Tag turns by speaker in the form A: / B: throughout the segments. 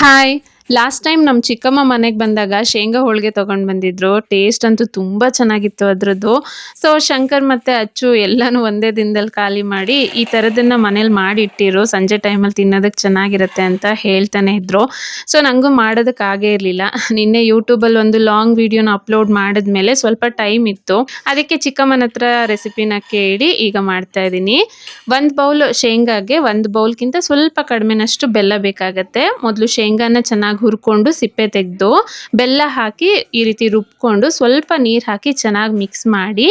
A: Hi. Last time ನಮ್ಮ ಚಿಕ್ಕಮ್ಮ ಮನೆಗೆ ಬಂದಾಗ ಶೇಂಗಾ ಹೋಳಿಗೆ ತಗೊಂಡು ಬಂದಿದ್ರು. ಟೇಸ್ಟ್ ಅಂತೂ ತುಂಬಾ ಚೆನ್ನಾಗಿತ್ತು ಅದ್ರದ್ದು. ಸೊ ಶಂಕರ್ ಮತ್ತೆ ಅಚ್ಚು ಎಲ್ಲಾನು ಒಂದೇ ದಿನದಲ್ಲಿ ಖಾಲಿ ಮಾಡಿ ಈ ಥರದನ್ನ ಮನೇಲಿ ಮಾಡಿ ಇಟ್ಟಿರು. ಸಂಜೆ ಟೈಮಲ್ಲಿ ತಿನ್ನೋದಕ್ಕೆ ಚೆನ್ನಾಗಿರುತ್ತೆ ಅಂತ ಹೇಳ್ತಾನೆ ಇದ್ರು. ಸೊ ನಂಗೂ ಮಾಡೋದಕ್ಕೆ ಆಗೇ ಇರಲಿಲ್ಲ. ನಿನ್ನೆ ಯೂಟ್ಯೂಬಲ್ಲಿ ಒಂದು ಲಾಂಗ್ ವಿಡಿಯೋನ ಅಪ್ಲೋಡ್ ಮಾಡಿದ್ಮೇಲೆ ಸ್ವಲ್ಪ ಟೈಮ್ ಇತ್ತು. ಅದಕ್ಕೆ ಚಿಕ್ಕಮ್ಮನ ಹತ್ರ ರೆಸಿಪಿನ ಕೇಳಿ ಈಗ ಮಾಡ್ತಾ ಇದ್ದೀನಿ. 1 ಬೌಲ್ ಶೇಂಗಾಗೆ 1 ಬೌಲ್ಗಿಂತ ಸ್ವಲ್ಪ ಕಡಿಮೆನಷ್ಟು ಬೆಲ್ಲ ಬೇಕಾಗತ್ತೆ. ಮೊದಲು ಶೇಂಗಾನ ಚೆನ್ನಾಗಿ ಹುರ್ಕೊಂಡು ಸಿಪ್ಪೆ ತೆಗೆದು ಬೆಲ್ಲ ಹಾಕಿ ಈ ರೀತಿ ರುಬ್ಕೊಂಡು ಸ್ವಲ್ಪ ನೀರು ಹಾಕಿ ಚೆನ್ನಾಗಿ ಮಿಕ್ಸ್ ಮಾಡಿ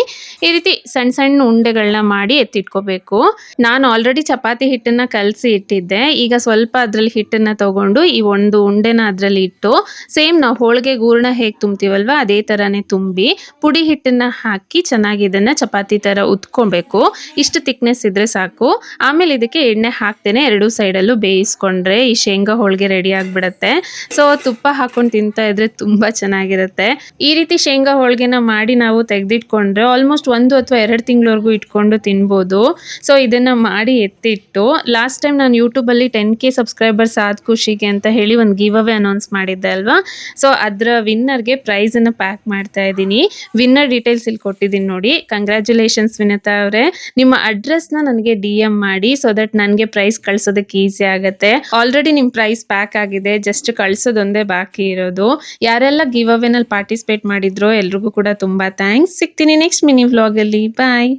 A: ಈ ರೀತಿ ಸಣ್ಣ ಸಣ್ಣ ಉಂಡೆಗಳನ್ನ ಮಾಡಿ ಎತ್ತಿಟ್ಕೋಬೇಕು. ನಾನು ಆಲ್ರೆಡಿ ಚಪಾತಿ ಹಿಟ್ಟನ್ನ ಕಲಸಿ ಇಟ್ಟಿದ್ದೆ. ಈಗ ಸ್ವಲ್ಪ ಅದರಲ್ಲಿ ಹಿಟ್ಟನ್ನ ತಗೊಂಡು ಈ ಒಂದು ಉಂಡೆನ ಅದರಲ್ಲಿ ಇಟ್ಟು ಸೇಮ್ ನಾವು ಹೋಳಿಗೆ ಹೂರ್ಣ ಹೇಗೆ ತುಂಬ್ತೀವಲ್ವಾ ಅದೇ ಥರನೇ ತುಂಬಿ ಪುಡಿ ಹಿಟ್ಟನ್ನ ಹಾಕಿ ಚೆನ್ನಾಗಿ ಇದನ್ನ ಚಪಾತಿ ಥರ ಉತ್ಕೊಬೇಕು. ಇಷ್ಟು ಥಿಕ್ನೆಸ್ ಇದ್ರೆ ಸಾಕು. ಆಮೇಲೆ ಇದಕ್ಕೆ ಎಣ್ಣೆ ಹಾಕ್ತೇನೆ ಎರಡೂ ಸೈಡಲ್ಲೂ ಬೇಯಿಸ್ಕೊಂಡ್ರೆ ಈ ಶೇಂಗಾ ಹೋಳಿಗೆ ರೆಡಿ ಆಗಿಬಿಡುತ್ತೆ. ಸೊ ತುಪ್ಪ ಹಾಕೊಂಡು ತಿಂತಾ ಇದ್ರೆ ತುಂಬಾ ಚೆನ್ನಾಗಿರುತ್ತೆ. ಈ ರೀತಿ ಶೇಂಗಾ ಹೋಳಿಗೆನ ಮಾಡಿ ನಾವು ತೆಗೆದಿಟ್ಕೊಂಡ್ರೆ ಆಲ್ಮೋಸ್ಟ್ 1 ಅಥವಾ 2 ತಿಂಗಳವರೆಗೂ ಇಟ್ಕೊಂಡು ತಿನ್ಬೋದು. ಸೊ ಇದನ್ನ ಮಾಡಿ ಎತ್ತಿಟ್ಟು ಲಾಸ್ಟ್ ಟೈಮ್ ನಾನು ಯೂಟ್ಯೂಬಲ್ಲಿ 10K ಸಬ್ಸ್ಕ್ರೈಬರ್ಸ್ ಆದ ಖುಷಿಗೆ ಅಂತ ಹೇಳಿ ಒಂದು ಗಿವ್ ಅವೇ ಅನೌನ್ಸ್ ಮಾಡಿದ್ದೆ ಅಲ್ವಾ. ಸೊ ಅದರ ವಿನ್ನರ್ಗೆ ಪ್ರೈಸನ್ನು ಪ್ಯಾಕ್ ಮಾಡ್ತಾ ಇದ್ದೀನಿ. ವಿನ್ನರ್ ಡೀಟೇಲ್ಸ್ ಇಲ್ಲಿ ಕೊಟ್ಟಿದ್ದೀನಿ ನೋಡಿ. ಕಂಗ್ರ್ಯಾಚುಲೇಷನ್ಸ್ ವಿನತಾ ಅವರೇ. ನಿಮ್ಮ ಅಡ್ರೆಸ್ನ ನನಗೆ DM ಮಾಡಿ ಸೊ ದಟ್ ನನಗೆ ಪ್ರೈಸ್ ಕಳ್ಸೋದಕ್ಕೆ ಈಸಿ ಆಗುತ್ತೆ. ಆಲ್ರೆಡಿ ನಿಮ್ಮ ಪ್ರೈಸ್ ಪ್ಯಾಕ್ ಆಗಿದೆ, ಜಸ್ಟ್ ಕಳ್ಸೋದೊಂದೇ ಬಾಕಿ ಇರೋದು. ಯಾರೆಲ್ಲ ಗಿವ್ ಅವೇನಲ್ಲಿ ಪಾರ್ಟಿಸಿಪೇಟ್ ಮಾಡಿದ್ರೋ ಎಲ್ರಿಗೂ ಕೂಡ ತುಂಬಾ ಥ್ಯಾಂಕ್ಸ್. ಸಿಗ್ತೀನಿ ನೆಕ್ಸ್ಟ್ ಮಿನಿ ವ್ಲಾಗಲ್ಲಿ. ಬಾಯ್.